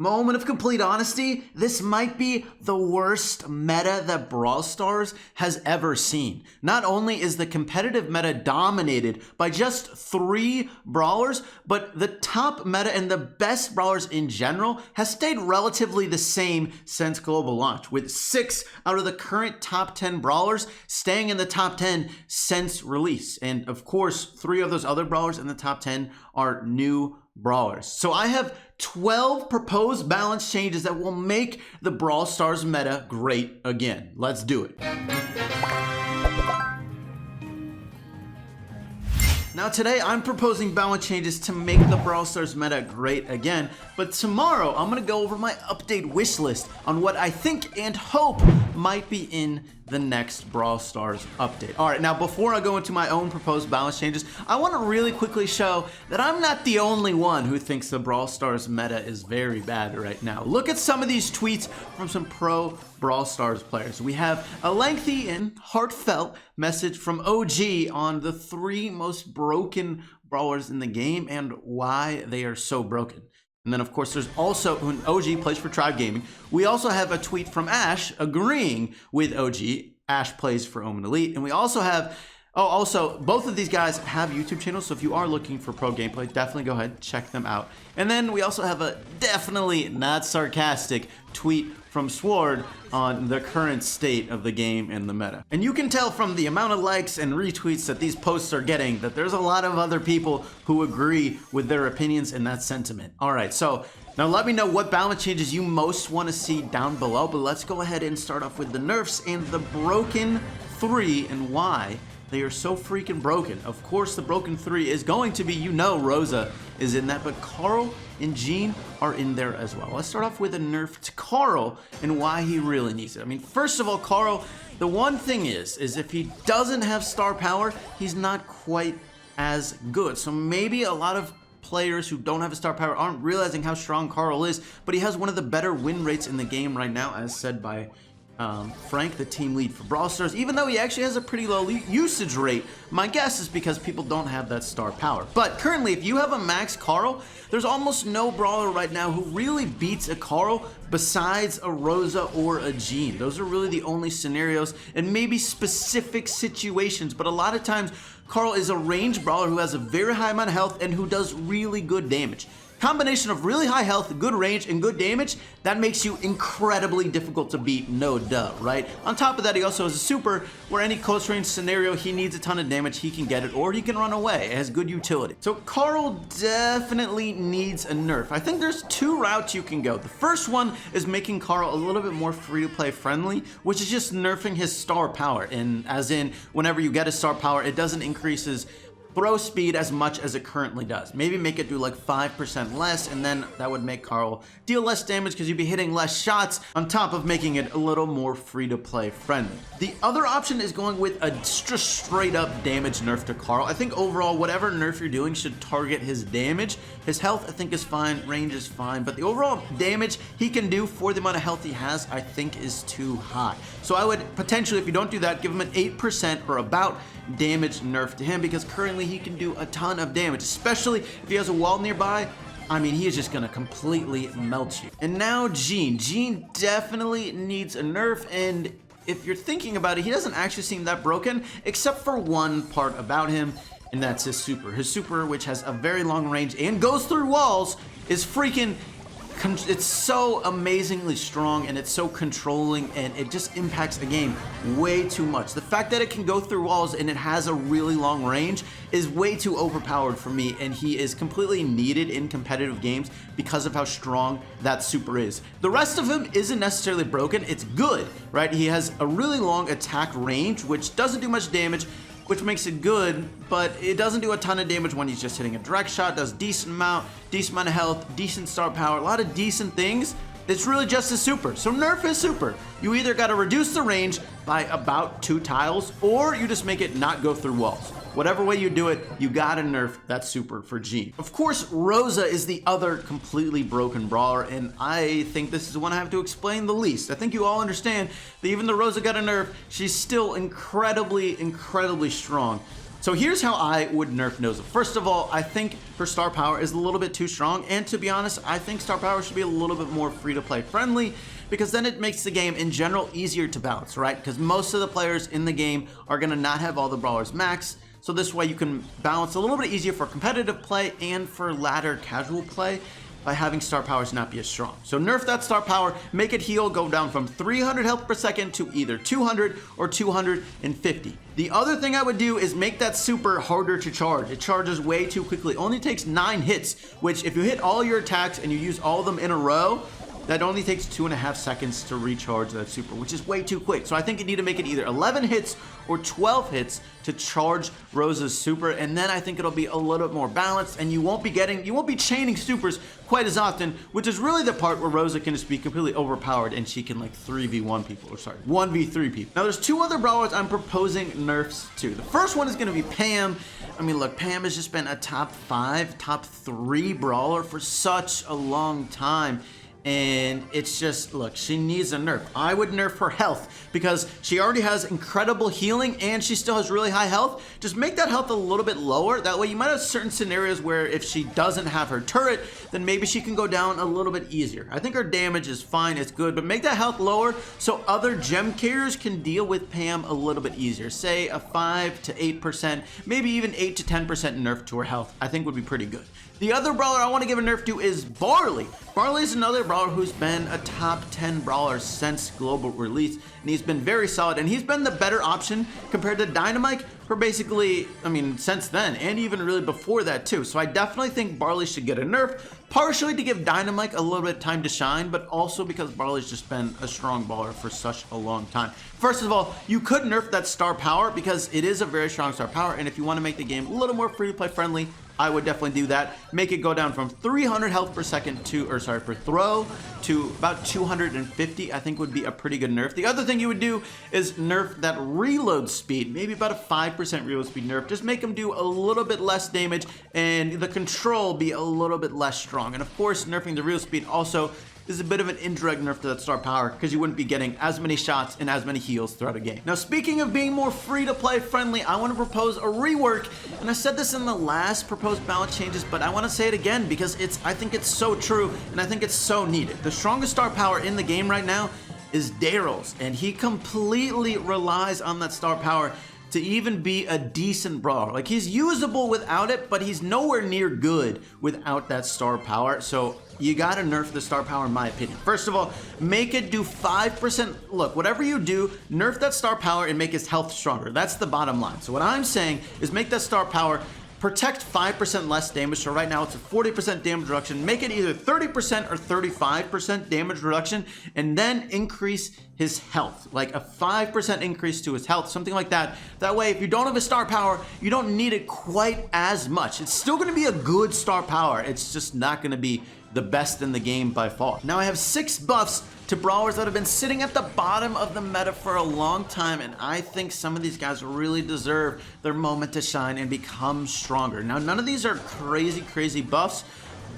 Moment of complete honesty, this might be the worst meta that Brawl Stars has ever seen. Not only is the competitive meta dominated by just 3 brawlers, but the top meta and the best brawlers in general has stayed relatively the same since global launch, with 6 out of the current top 10 brawlers staying in the top 10 since release. And of course, 3 of those other brawlers in the top 10 are new brawlers. So I have 12 proposed balance changes that will make the Brawl Stars meta great again. Let's do it. Now today I'm proposing balance changes to make the Brawl Stars meta great again, but tomorrow I'm gonna go over my update wish list on what I think and hope might be in the next Brawl Stars update. All right, now before I go into my own proposed balance changes, I want to really quickly show that I'm not the only one who thinks the Brawl Stars meta is very bad right now. Look at some of these tweets from some pro Brawl Stars players. We have a lengthy and heartfelt message from OG on the 3 most broken brawlers in the game and why they are so broken. And then, of course, there's also, when OG plays for Tribe Gaming, we also have a tweet from Ash agreeing with OG. Ash plays for Omen Elite. And we also have, also, both of these guys have YouTube channels, so if you are looking for pro gameplay, definitely go ahead, check them out. And then we also have a definitely not sarcastic tweet from Sword on the current state of the game and the meta. And you can tell from the amount of likes and retweets that these posts are getting that there's a lot of other people who agree with their opinions and that sentiment. All right, so now let me know what balance changes you most want to see down below, but let's go ahead and start off with the nerfs and the broken 3 and why they are so freaking broken. Of course, the broken 3 is going to be, Rosa is in that, but Carl and Jean are in there as well. Let's start off with a nerf to Carl and why he really needs it. I mean, first of all, Carl, the one thing is if he doesn't have star power, he's not quite as good. So maybe a lot of players who don't have a star power aren't realizing how strong Carl is, but he has one of the better win rates in the game right now, as said by Frank, the team lead for Brawl Stars. Even though he actually has a pretty low usage rate, my guess is because people don't have that star power. But currently, if you have a max Carl, there's almost no brawler right now who really beats a Carl besides a Rosa or a Jean. Those are really the only scenarios and maybe specific situations, but a lot of times Carl is a range brawler who has a very high amount of health and who does really good damage. Combination of really high health, good range, and good damage, that makes you incredibly difficult to beat, no duh, right? On top of that, he also has a super where any close range scenario he needs a ton of damage, he can get it, or he can run away. It has good utility. So Carl definitely needs a nerf. I think there's 2 routes you can go. The first one is making Carl a little bit more free-to-play friendly, which is just nerfing his star power. And as in, whenever you get a star power, it doesn't increase his throw speed as much as it currently does. Maybe make it do like 5% less, and then that would make Carl deal less damage because you'd be hitting less shots on top of making it a little more free-to-play friendly. The other option is going with a just straight up damage nerf to Carl. I think overall, whatever nerf you're doing should target his damage. His health, I think, is fine. Range is fine. But the overall damage he can do for the amount of health he has, I think, is too high. So I would potentially, if you don't do that, give him an 8% or about damage nerf to him, because currently he can do a ton of damage, especially if he has a wall nearby. I mean, he is just gonna completely melt you. And now Jean. Jean definitely needs a nerf, and if you're thinking about it, he doesn't actually seem that broken, except for one part about him, and that's his super. His super, which has a very long range and goes through walls, is freaking, it's so amazingly strong, and it's so controlling, and it just impacts the game way too much. The fact that it can go through walls and it has a really long range is way too overpowered for me, and he is completely needed in competitive games because of how strong that super is. The rest of him isn't necessarily broken, it's good, right? He has a really long attack range, which doesn't do much damage, which makes it good, but it doesn't do a ton of damage when he's just hitting a direct shot, does decent amount of health, decent star power, a lot of decent things. It's really just a super. So nerf his super. You either gotta reduce the range by about 2 tiles, or you just make it not go through walls. Whatever way you do it, you gotta nerf that super for Jean. Of course, Rosa is the other completely broken brawler, and I think this is the one I have to explain the least. I think you all understand that even though Rosa got a nerf, she's still incredibly, incredibly strong. So here's how I would nerf Rosa. First of all, I think her star power is a little bit too strong, and to be honest, I think star power should be a little bit more free-to-play friendly, because then it makes the game in general easier to balance, right? Because most of the players in the game are gonna not have all the brawlers max, so this way you can balance a little bit easier for competitive play and for ladder casual play by having star powers not be as strong. So nerf that star power, make it heal, go down from 300 health per second to either 200 or 250. The other thing I would do is make that super harder to charge. It charges way too quickly. It only takes 9 hits, which if you hit all your attacks and you use all of them in a row, that only takes 2.5 seconds to recharge that super, which is way too quick. So I think you need to make it either 11 hits or 12 hits to charge Rosa's super, and then I think it'll be a little bit more balanced, and you won't be chaining supers quite as often, which is really the part where Rosa can just be completely overpowered and she can like 3v1 people, or sorry, 1v3 people. Now there's 2 other brawlers I'm proposing nerfs to. The first one is gonna be Pam. I mean, look, Pam has just been a top 5, top 3 brawler for such a long time. And it's just, look, she needs a nerf. I would nerf her health because she already has incredible healing and she still has really high health. Just make that health a little bit lower. That way you might have certain scenarios where if she doesn't have her turret, then maybe she can go down a little bit easier. I think her damage is fine, it's good, but make that health lower so other gem carriers can deal with Pam a little bit easier. Say a 5 to 8%, maybe even 8 to 10% nerf to her health, I think would be pretty good. The other brawler I want to give a nerf to is Barley. Barley is another brawler who's been a top 10 brawler since global release, and he's been very solid, and he's been the better option compared to Dynamike for basically, I mean, since then, and even really before that too. So I definitely think Barley should get a nerf, partially to give Dynamike a little bit of time to shine, but also because Barley's just been a strong brawler for such a long time. First of all, you could nerf that star power because it is a very strong star power, and if you want to make the game a little more free-to-play friendly, I would definitely do that. Make it go down from 300 health per second per throw to about 250, I think would be a pretty good nerf. The other thing you would do is nerf that reload speed, maybe about a 5% reload speed nerf. Just make them do a little bit less damage and the control be a little bit less strong. And of course, nerfing the reload speed also is a bit of an indirect nerf to that star power because you wouldn't be getting as many shots and as many heals throughout a game. Now, speaking of being more free-to-play friendly, I want to propose a rework, and I said this in the last proposed balance changes, but I want to say it again because I think it's so true, and I think it's so needed. The strongest star power in the game right now is Daryl's, and he completely relies on that star power to even be a decent brawler. Like, he's usable without it, but he's nowhere near good without that star power. So you gotta nerf the star power in my opinion. First of all, make it do 5%. Look, whatever you do, nerf that star power and make his health stronger. That's the bottom line. So what I'm saying is make that star power protect 5% less damage. So right now it's a 40% damage reduction. Make it either 30% or 35% damage reduction, and then increase his health, like a 5% increase to his health, something like that. That way, if you don't have a star power, you don't need it quite as much. It's still gonna be a good star power. It's just not gonna be the best in the game by far. Now I have 6 buffs to brawlers that have been sitting at the bottom of the meta for a long time, and I think some of these guys really deserve their moment to shine and become stronger. Now, none of these are crazy buffs,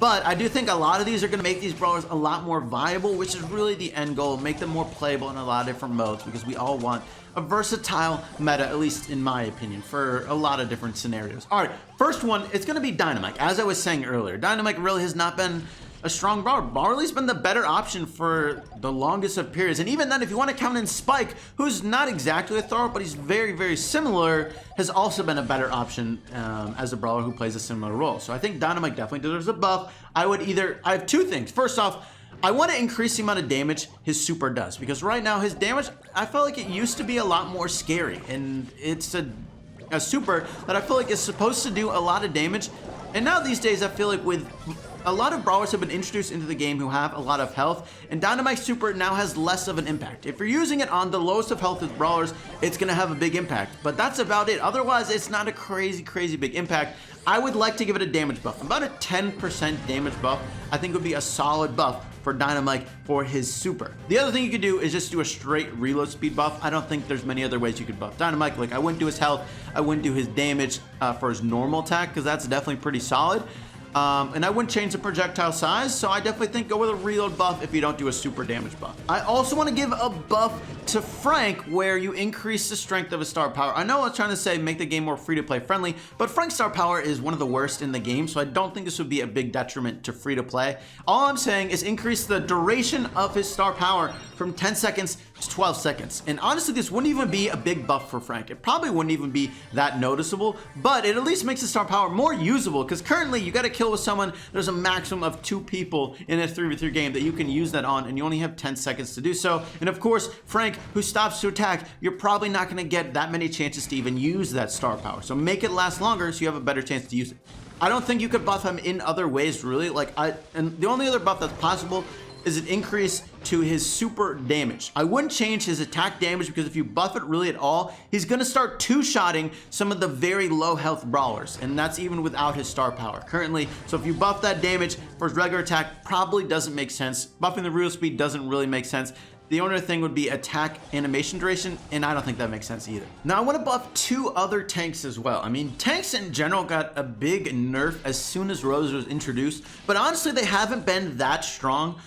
but I do think a lot of these are going to make these brawlers a lot more viable, which is really the end goal, make them more playable in a lot of different modes, because we all want a versatile meta, at least in my opinion, for a lot of different scenarios. All right, first one, it's going to be Dynamike. As I was saying earlier, Dynamike really has not been a strong brawler. Barley's been the better option for the longest of periods, and even then, if you want to count in Spike, who's not exactly a thrower, but he's very similar, has also been a better option as a brawler who plays a similar role. So I think Dynamike definitely deserves a buff. I have 2 things. First off, I want to increase the amount of damage his super does, because right now his damage, I felt like it used to be a lot more scary, and it's a super that I feel like is supposed to do a lot of damage, and now these days I feel like with a lot of brawlers have been introduced into the game who have a lot of health, and Dynamike super now has less of an impact. If you're using it on the lowest of health with brawlers, it's gonna have a big impact, but that's about it. Otherwise, it's not a crazy big impact. I would like to give it a damage buff. About a 10% damage buff, I think would be a solid buff for Dynamike for his super. The other thing you could do is just do a straight reload speed buff. I don't think there's many other ways you could buff Dynamike. Like, I wouldn't do his health, I wouldn't do his damage for his normal attack, because that's definitely pretty solid. And I wouldn't change the projectile size, so I definitely think go with a reload buff if you don't do a super damage buff. I also want to give a buff to Frank where you increase the strength of his star power. I know I was trying to say make the game more free-to-play friendly, but Frank's star power is one of the worst in the game, so I don't think this would be a big detriment to free-to-play. All I'm saying is increase the duration of his star power from 10 seconds to 12 seconds. And honestly, this wouldn't even be a big buff for Frank. It probably wouldn't even be that noticeable, but it at least makes his star power more usable, because currently you got to kill with someone, there's a maximum of 2 people in a 3v3 game that you can use that on, and you only have 10 seconds to do so. And of course, Frank, who stops to attack, you're probably not going to get that many chances to even use that star power. So make it last longer so you have a better chance to use it. I don't think you could buff him in other ways, really. And the only other buff that's possible is an increase to his super damage. I wouldn't change his attack damage, because if you buff it really at all, he's gonna start two-shotting some of the very low health brawlers, and that's even without his star power currently. So if you buff that damage for his regular attack, probably doesn't make sense. Buffing the real speed doesn't really make sense. The only thing would be attack animation duration, and I don't think that makes sense either. Now I want to buff 2 other tanks as well. I mean, tanks in general got a big nerf as soon as Rosa was introduced, but honestly they haven't been that strong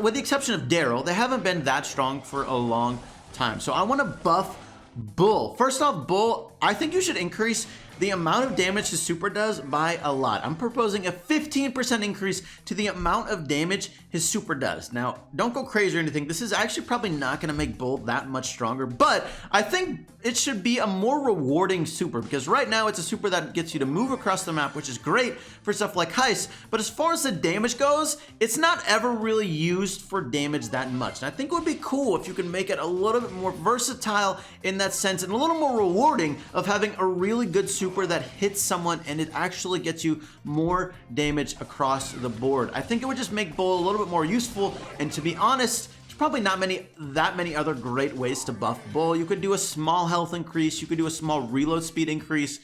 with the exception of Daryl. They haven't been that strong for a long time. So I want to buff Bull. First off, Bull, I think you should increase the amount of damage his super does by a lot. I'm proposing a 15% increase to the amount of damage his super does. Now, don't go crazy or anything. This is actually probably not going to make Bull that much stronger, but I think it should be a more rewarding super, because right now it's a super that gets you to move across the map, which is great for stuff like heist, but as far as the damage goes, it's not ever really used for damage that much. And I think it would be cool if you could make it a little bit more versatile in that sense, and a little more rewarding of having a really good super that hits someone and it actually gets you more damage across the board. I think it would just make Bull a little bit more useful, and to be honest, there's probably not that many other great ways to buff Bull. You could do a small health increase, you could do a small reload speed increase,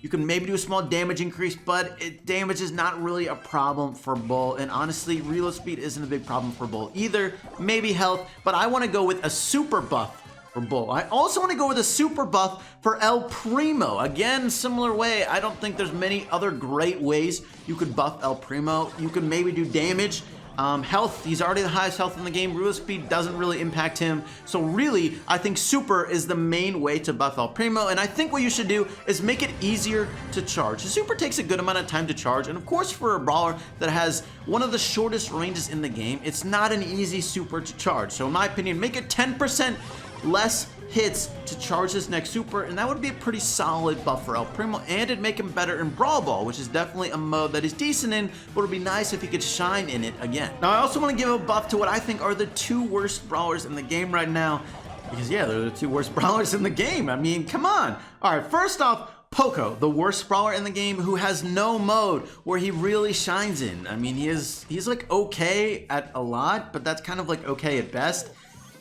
you can maybe do a small damage increase, but damage is not really a problem for Bull, and honestly, reload speed isn't a big problem for Bull either. Maybe health, but I want to go with a super buff for Bull. I also want to go with a super buff for El Primo. Again, similar way. I don't think there's many other great ways you could buff El Primo. You could maybe do damage. Health, he's already the highest health in the game. Reload speed doesn't really impact him. So really, I think super is the main way to buff El Primo, and I think what you should do is make it easier to charge. The super takes a good amount of time to charge, and of course for a brawler that has one of the shortest ranges in the game, it's not an easy super to charge. So in my opinion, make it 10% less hits to charge this next super, and that would be a pretty solid buff for El Primo, and it'd make him better in Brawl Ball, which is definitely a mode that he's decent in, but it'd be nice if he could shine in it again. Now I also want to give a buff to what I think are the 2 worst brawlers in the game right now, because yeah, they're the 2 worst brawlers in the game. I mean, come on. Alright, first off, Poco, the worst brawler in the game, who has no mode where he really shines in. I mean, he's like okay at a lot, but that's kind of like okay at best.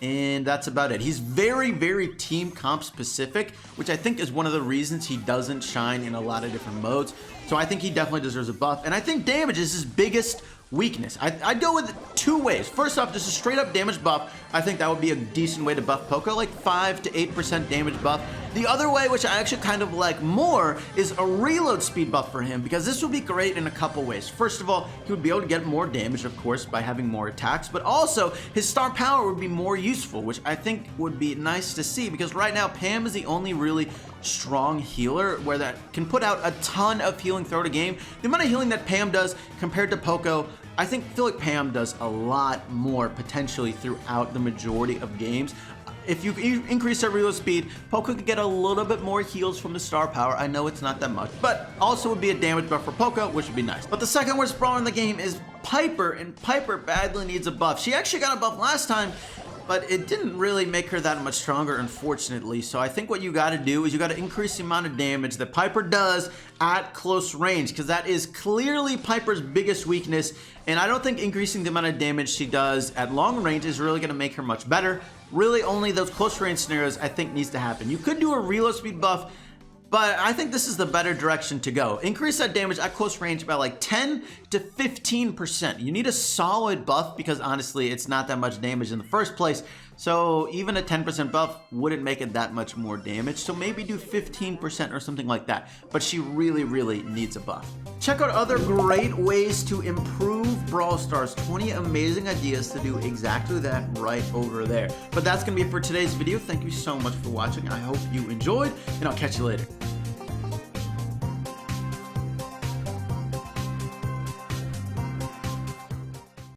And that's about it. He's very, very team comp specific, which I think is one of the reasons he doesn't shine in a lot of different modes. So I think he definitely deserves a buff. And I think damage is his biggest weakness. I'd go with 2 ways. First off, just a straight up damage buff. I think that would be a decent way to buff Poco, like 5 to 8% damage buff. The other way, which I actually kind of like more, is a reload speed buff for him, because this would be great in a couple ways. First of all, he would be able to get more damage, of course, by having more attacks, but also his star power would be more useful, which I think would be nice to see, because right now Pam is the only really strong healer where that can put out a ton of healing throughout a game. The amount of healing that Pam does compared to Poco, I feel like Pam does a lot more potentially throughout the majority of games. If you increase their reload speed, Poco could get a little bit more heals from the star power. I know it's not that much, but also would be a damage buff for Poco, which would be nice. But the second worst brawler in the game is Piper, and Piper badly needs a buff. She actually got a buff last time, but it didn't really make her that much stronger, unfortunately. So I think what you gotta do is you gotta increase the amount of damage that Piper does at close range, because that is clearly Piper's biggest weakness, and I don't think increasing the amount of damage she does at long range is really gonna make her much better. Really, only those close range scenarios I think needs to happen. You could do a reload speed buff, But I think this is the better direction to go. Increase that damage at close range by like 10 to 15%. You need a solid buff because honestly, it's not that much damage in the first place. So even a 10% buff wouldn't make it that much more damage. So maybe do 15% or something like that. But she really needs a buff. Check out other great ways to improve Brawl Stars. 20 amazing ideas to do exactly that right over there. But that's going to be it for today's video. Thank you so much for watching. I hope you enjoyed, and I'll catch you later.